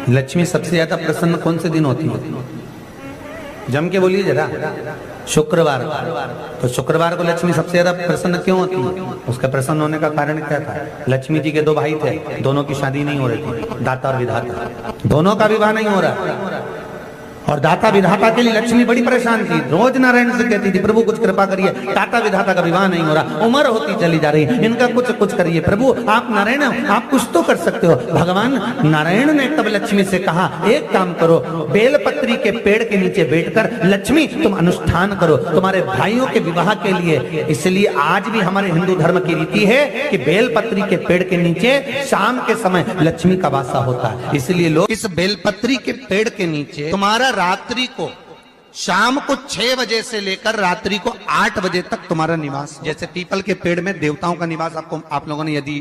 लक्ष्मी सबसे ज्यादा प्रसन्न कौन से दिन होती है? जम के बोलिए जरा। शुक्रवार। तो शुक्रवार को लक्ष्मी सबसे ज्यादा प्रसन्न क्यों होती है? उसका प्रसन्न होने का कारण क्या था? लक्ष्मी जी के दो भाई थे, दोनों की शादी नहीं हो रही थी, दाता और विधाता, दोनों का विवाह नहीं हो रहा। और दाता विधाता के लिए लक्ष्मी बड़ी परेशान थी, रोज नारायण से कहती थी प्रभु कुछ कृपा करिए, दाता विधाता का विवाह नहीं हो रहा, उम्र होती चली जा रही, इनका कुछ करिए प्रभु, आप नारायण आप कुछ तो कर सकते हो। भगवान नारायण ने तब लक्ष्मी से कहा एक काम करो, बेलपत्री के पेड़ के नीचे बैठकर लक्ष्मी तुम अनुष्ठान करो तुम्हारे भाइयों के विवाह के लिए। इसलिए आज भी हमारे हिंदू धर्म की रीति है कि बेलपत्री के पेड़ के नीचे शाम के समय लक्ष्मी का वासा होता है। इसलिए लोग इस बेलपत्री के पेड़ के नीचे तुम्हारा रात्रि को शाम को 6 बजे से लेकर रात्रि को 8 बजे तक तुम्हारा निवास। जैसे पीपल के पेड़ में देवताओं का निवास, आपको आप लोगों ने यदि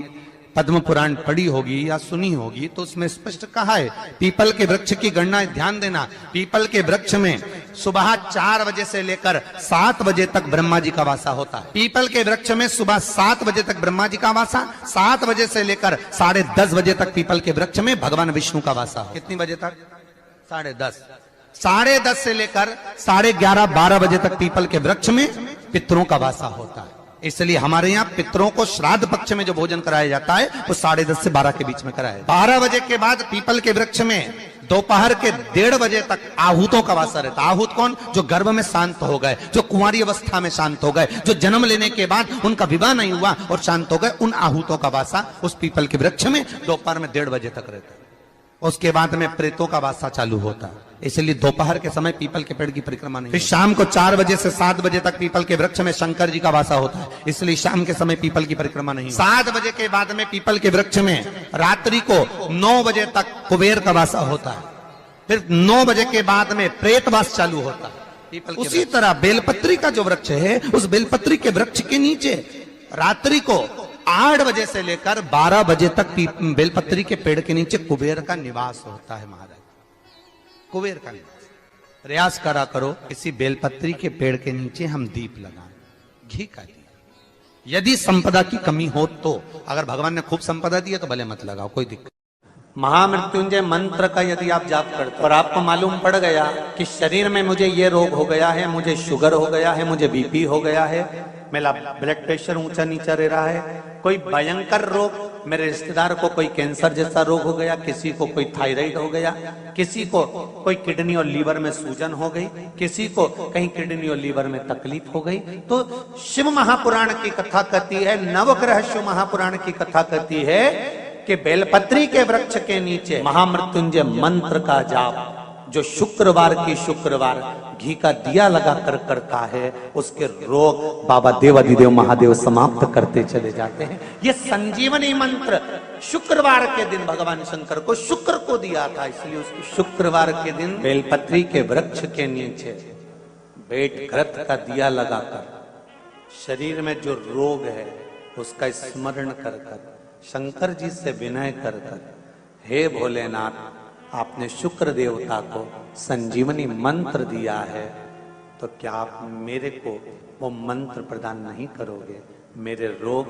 पद्म पुराण पढ़ी होगी या सुनी होगी तो उसमें स्पष्ट कहा है पीपल के वृक्ष की गणना, ध्यान देना, पीपल के वृक्ष में सुबह 4 बजे से लेकर 7 बजे तक ब्रह्मा जी का वासा होता है। पीपल के वृक्ष में सुबह 7 बजे तक ब्रह्मा जी का वासा, 7 बजे से लेकर 10:30 बजे तक पीपल के वृक्ष में भगवान विष्णु का वासा। कितनी बजे तक? 10:30। 10:30 से लेकर 11:30 12 बजे तक पीपल के वृक्ष में पितरों का वासा होता है। इसलिए हमारे यहाँ पितरों को श्राद्ध पक्ष में जो भोजन कराया जाता है वो 10:30 से 12 के बीच में कराया। 12 बजे के बाद पीपल के वृक्ष में दोपहर के 1:30 बजे तक आहूतों का वासा रहता है। आहूत कौन? जो गर्भ में शांत हो गए, जो कुंवारी अवस्था में शांत हो गए, जो जन्म लेने के बाद उनका विवाह नहीं हुआ और शांत हो गए, उन आहूतों का वासा उस पीपल के वृक्ष में दोपहर में 1:30 बजे तक रहता है। उसके बाद में प्रेतों का वासा चालू होता है। इसलिए दोपहर के समय पीपल के पेड़ की परिक्रमा नहीं। फिर शाम को 4 बजे से 7 बजे तक पीपल के वृक्ष में शंकर जी का वासा होता है, इसलिए शाम के समय पीपल की परिक्रमा नहीं। 7 बजे के बाद में पीपल के वृक्ष में रात्रि को 9 बजे तक कुबेर का वासा होता है। फिर 9 बजे के बाद में प्रेतवास चालू होता है पीपल। उसी तरह बेलपत्री का जो वृक्ष है, उस बेलपत्री के वृक्ष के नीचे रात्रि को 8 बजे से लेकर 12 बजे तक बेलपत्री के पेड़ के नीचे कुबेर का निवास होता है। महाराज कुबेर का निवास। प्रयास करा करो किसी बेलपत्री के पेड़ के नीचे हम दीप लगाएं, घी का दिया। यदि संपदा की कमी हो तो, अगर भगवान ने खूब संपदा दी है तो भले मत लगाओ, कोई दिक्कत। महामृत्युंजय मंत्र का यदि आप जाप करते और आपको मालूम पड़ गया कि शरीर में मुझे ये रोग हो गया है, मुझे शुगर हो गया है, मुझे बीपी हो गया है, मेरा ब्लड प्रेशर ऊंचा नीचा रह रहा है, कोई भयंकर रोग, मेरे रिश्तेदार को कोई कैंसर जैसा रोग हो गया, किसी को कोई थायराइड हो गया, किसी को कोई किडनी और लीवर में सूजन हो गई, किसी को कहीं किडनी और लीवर में तकलीफ हो गई, तो शिव महापुराण की कथा कहती है, नवग्रह शिव महापुराण की कथा कहती है कि बेलपत्री के वृक्ष के नीचे महामृत्युंजय मंत्र का जाप जो शुक्रवार की शुक्रवार घी का दिया लगा कर करता है, उसके रोग बाबा देवाधिदेव महादेव समाप्त करते चले जाते हैं। ये संजीवनी मंत्र शुक्रवार के दिन भगवान शंकर को शुक्र को दिया था, इसलिए उसको शुक्रवार के दिन बेलपत्री के वृक्ष के नीचे बैठ घृत का दिया लगाकर शरीर में जो रोग है उसका स्मरण कर कर शंकर जी से विनय कर कर, हे भोलेनाथ आपने शुक्र देवता को संजीवनी मंत्र दिया है, तो क्या आप मेरे को वो मंत्र प्रदान नहीं करोगे? मेरे रोग,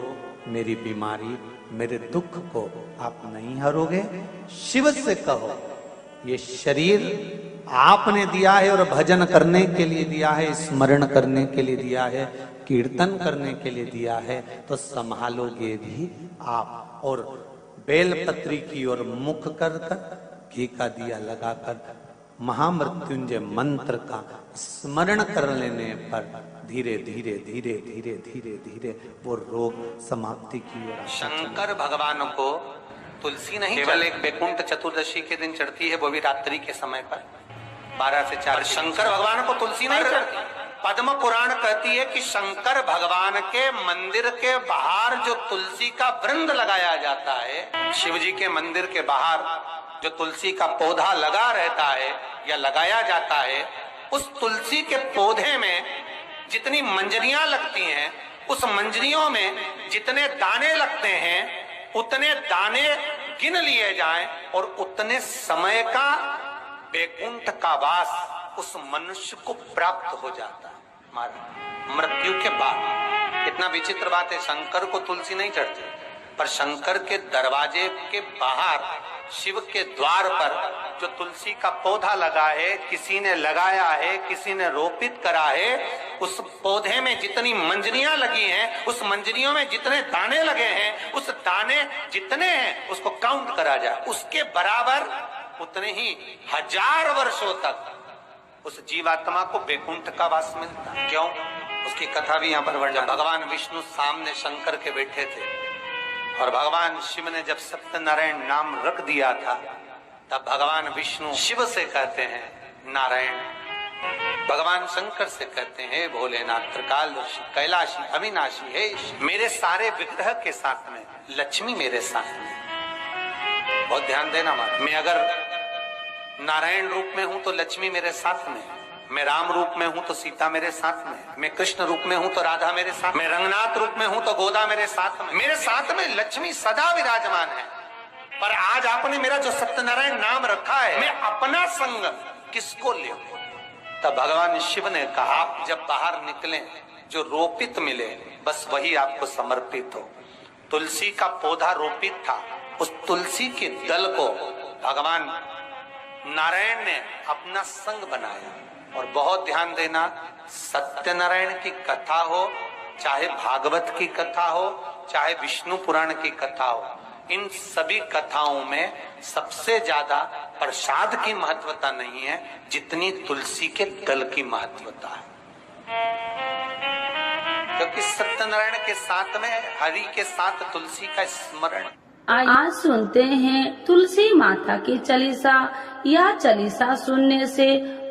मेरी बीमारी, मेरे दुख को आप नहीं हरोगे? शिव से कहो ये शरीर आपने दिया है और भजन करने के लिए दिया है, स्मरण करने के लिए दिया है, कीर्तन करने के लिए दिया है, तो संभालोगे भी आप। और बेलपत्री की ओर मुख कर कर घी का दिया लगाकर महामृत्युंजय मंत्र का स्मरण कर लेने पर धीरे धीरे धीरे धीरे धीरे धीरे वो रोग समाप्ति की ओर। शंकर भगवान को तुलसी नहीं केवल एक बैकुंठ चतुर्दशी के दिन चढ़ती है, वो भी रात्रि के समय पर 12 से 4। शंकर भगवान को तुलसी नहीं चढ़ती। पद्म पुराण कहती है कि शंकर भगवान के मंदिर के बाहर जो तुलसी का वृंद लगाया जाता है, शिव जी के मंदिर के बाहर जो तुलसी का पौधा लगा रहता है या लगाया जाता है, उस तुलसी के पौधे में जितनी मंजरियां लगती हैं, उस मंजरियों में जितने दाने लगते हैं, उतने दाने गिन लिए जाएं और उतने समय का बैकुंठ का वास उस मनुष्य को प्राप्त हो जाता है मृत्यु के बाद। इतना विचित्र बात है, शंकर को तुलसी नहीं चढ़ती, पर शंकर के दरवाजे के बाहर शिव के द्वार पर जो तुलसी का पौधा लगा है, किसी ने लगाया है, किसी ने रोपित करा है, उस पौधे में जितनी मंजरियां लगी हैं, उस मंजरियों में जितने दाने लगे हैं, उस दाने जितने हैं उसको काउंट करा जाए, उसके बराबर उतने ही 1000 वर्षों तक उस जीवात्मा को बैकुंठ का वास मिलता। क्यों? उसकी कथा भी यहाँ पर वर्णन। भगवान विष्णु सामने शंकर के बैठे थे और भगवान शिव ने जब सत्यनारायण नाम रख दिया था, तब भगवान विष्णु शिव से कहते हैं नारायण, भगवान शंकर से कहते हैं भोलेनाथ, त्रिकालदर्शी, कैलाशी, अविनाशी, हे मेरे सारे विग्रह के साथ में लक्ष्मी मेरे साथ में। बहुत ध्यान देना मां, मैं अगर नारायण रूप में हूं तो लक्ष्मी मेरे साथ में, मैं राम रूप में हूं तो सीता मेरे साथ में, मैं कृष्ण रूप में हूं तो राधा मेरे साथ, मैं रंगनाथ रूप में हूं तो गोदा मेरे साथ में, मेरे साथ में लक्ष्मी सदा विराजमान है। पर आज आपने मेरा जो सत्यनारायण नाम रखा है, मैं अपना संग किसको ले? तब भगवान शिव ने कहा, जब बाहर निकले जो रोपित मिले बस वही आपको समर्पित हो। तुलसी का पौधा रोपित था, उस तुलसी के दल को भगवान नारायण ने अपना संग बनाया। और बहुत ध्यान देना, सत्यनारायण की कथा हो, चाहे भागवत की कथा हो, चाहे विष्णु पुराण की कथा हो, इन सभी कथाओं में सबसे ज्यादा प्रसाद की महत्वता नहीं है जितनी तुलसी के दल की महत्वता है। क्योंकि सत्यनारायण के साथ में हरि के साथ तुलसी का स्मरण। आज सुनते हैं तुलसी माता की चालीसा। यह चालीसा सुनने से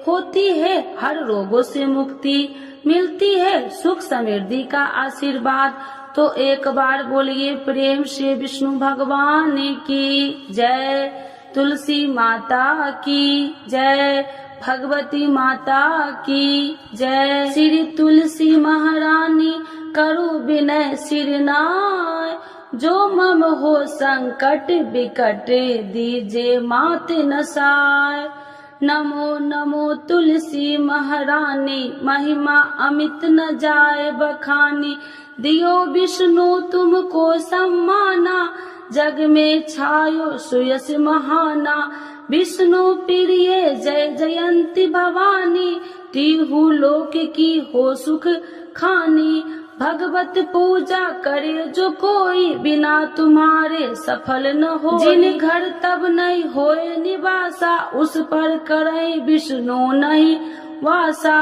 होती है हर रोगों से मुक्ति, मिलती है सुख समृद्धि का आशीर्वाद। तो एक बार बोलिए प्रेम से विष्णु भगवान की जय, तुलसी माता की जय, भगवती माता की जय। श्री तुलसी महारानी करो विनय सिरनाय, जो मम हो संकट विकट दीजे मात नसाय। नमो नमो तुलसी महारानी, महिमा अमित न जाए बखानी, दियो विष्णु तुमको सम्माना, जग में छायो सुयस महाना। विष्णु प्रिय जय जयंती भवानी, तिहु लोक की हो सुख खानी। भगवत पूजा करे जो कोई, बिना तुम्हारे सफल न हो। जिन घर तब नहीं होए निवासा, उस पर करे विष्णु नहीं वासा।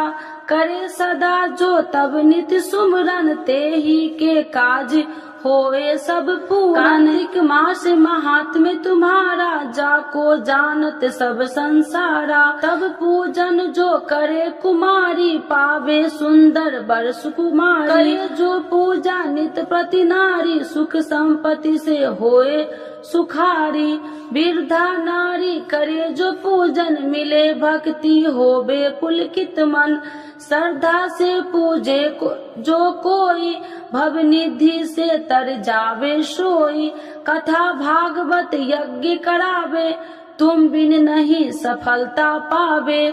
करे सदा जो तब नित्य सुमरन, ते ही के काज होए सब पूरन। कार्तिक मास महात्म्य तुम्हारा, जाको जानत सब संसारा। तब पूजन जो करे कुमारी, पावे सुंदर बर सुकुमारी। करे जो पूजा नित प्रति नारी, सुख संपत्ति से होए सुखारी। वृद्धा नारी करे जो पूजन, मिले भक्ति होवे पुलकित मन। श्रद्धा से पूजे जो कोई, भव निधि से तर जावे सोई। कथा भागवत यज्ञ करावे, तुम बिन नहीं सफलता पावे।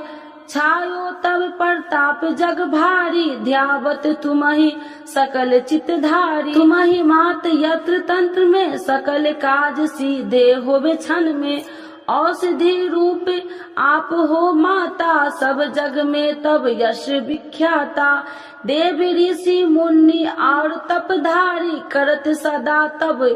छायो तब प्रताप जग भारी, ध्यावत तुमहि सकल चितधारी। तुमहि मात यत्र तंत्र में, सकल काज सीधे होवे क्षण में। औषधि रूप आप हो माता, सब जग में तब यश विख्याता। देव ऋषि मुनि और तपधारी, करत सदा तब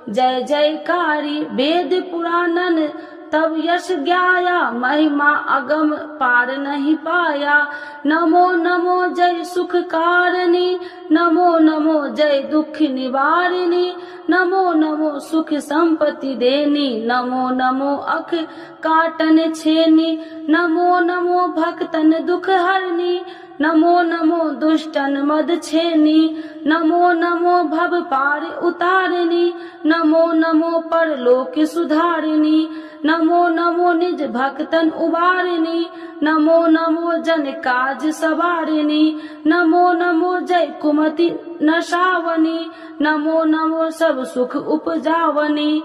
जय जयकारी। वेद पुराणन तब यश ज्ञाया, महिमा अगम पार नहीं पाया। नमो नमो जय सुख कारिणी, नमो नमो जय दुख निवारिणी। नमो नमो सुख संपत्ति देनी, नमो नमो अख काटन छेनी। नमो नमो भक्तन दुख हरनी, नमो नमो दुष्टन मद छेनी। नमो नमो भव पार उतारिणी, नमो नमो परलोक सुधारिणी। नमो नमो निज भक्तन उबारिणी, नमो नमो जन काज सवारिणी। नमो नमो जय कुमति नशावनी, नमो नमो सब सुख उपजावनी।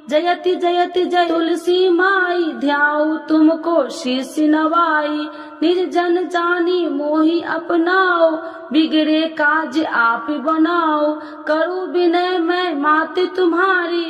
जयति जयति जय तुलसी माई, ध्याऊ तुमको शीश नवाई, निर्जन जानी मोहि अपनाओ, बिगड़े काज आप बनाओ, करूँ विनय मैं मात तुम्हारी,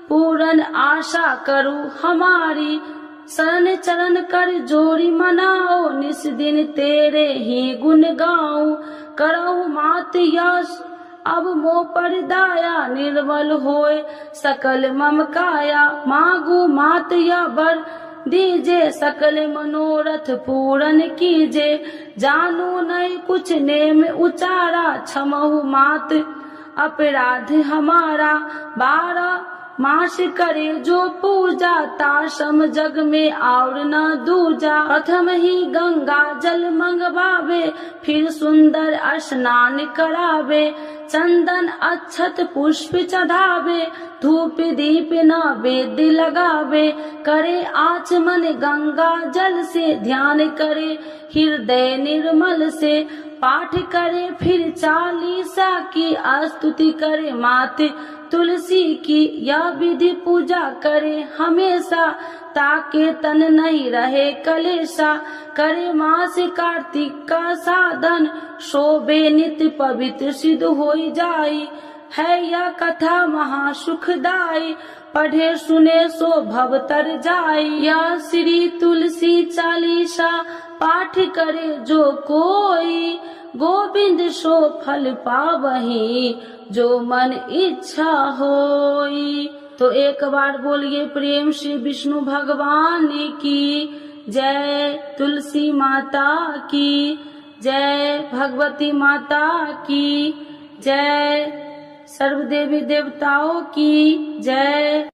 पूरन आशा करूँ हमारी, शरण चरण कर जोड़ी मनाओ, निस दिन तेरे ही गुण गाऊं, करहु मात यश अब मोह पर दाया, निर्मल होए सकल मम काया, मांगू मात या बर दीजे, सकल मनोरथ पूरन कीजे, जानू नहीं कुछ नेम उचारा, क्षमहु मात अपराध हमारा, 12 मास करे जो पूजा, ताशम जग में और न दूजा, प्रथम ही गंगा जल मंगवावे, फिर सुंदर स्नान करावे, चंदन अक्षत पुष्प चढ़ावे, धूप दीप नैवेद्य लगावे, करे आचमन गंगा जल से, ध्यान करे हृदय निर्मल से, पाठ करे फिर 40 की, स्तुति करे मात तुलसी की, यह विधि पूजा करे हमेशा, ताके तन नहीं रहे कलेशा, करे मास कार्तिक का साधन, शोभे नित्य पवित्र सिद्ध होई जाई, है यह कथा महासुखदाई, पढ़े सुने सो भव तर जाई, यह श्री तुलसी चालीसा, पाठ करे जो कोई, गोविंद सो फल पावही, जो मन इच्छा होई। तो एक बार बोलिए प्रेम से विष्णु भगवान की जय, तुलसी माता की जय, भगवती माता की जय, सर्व देवी देवताओं की जय।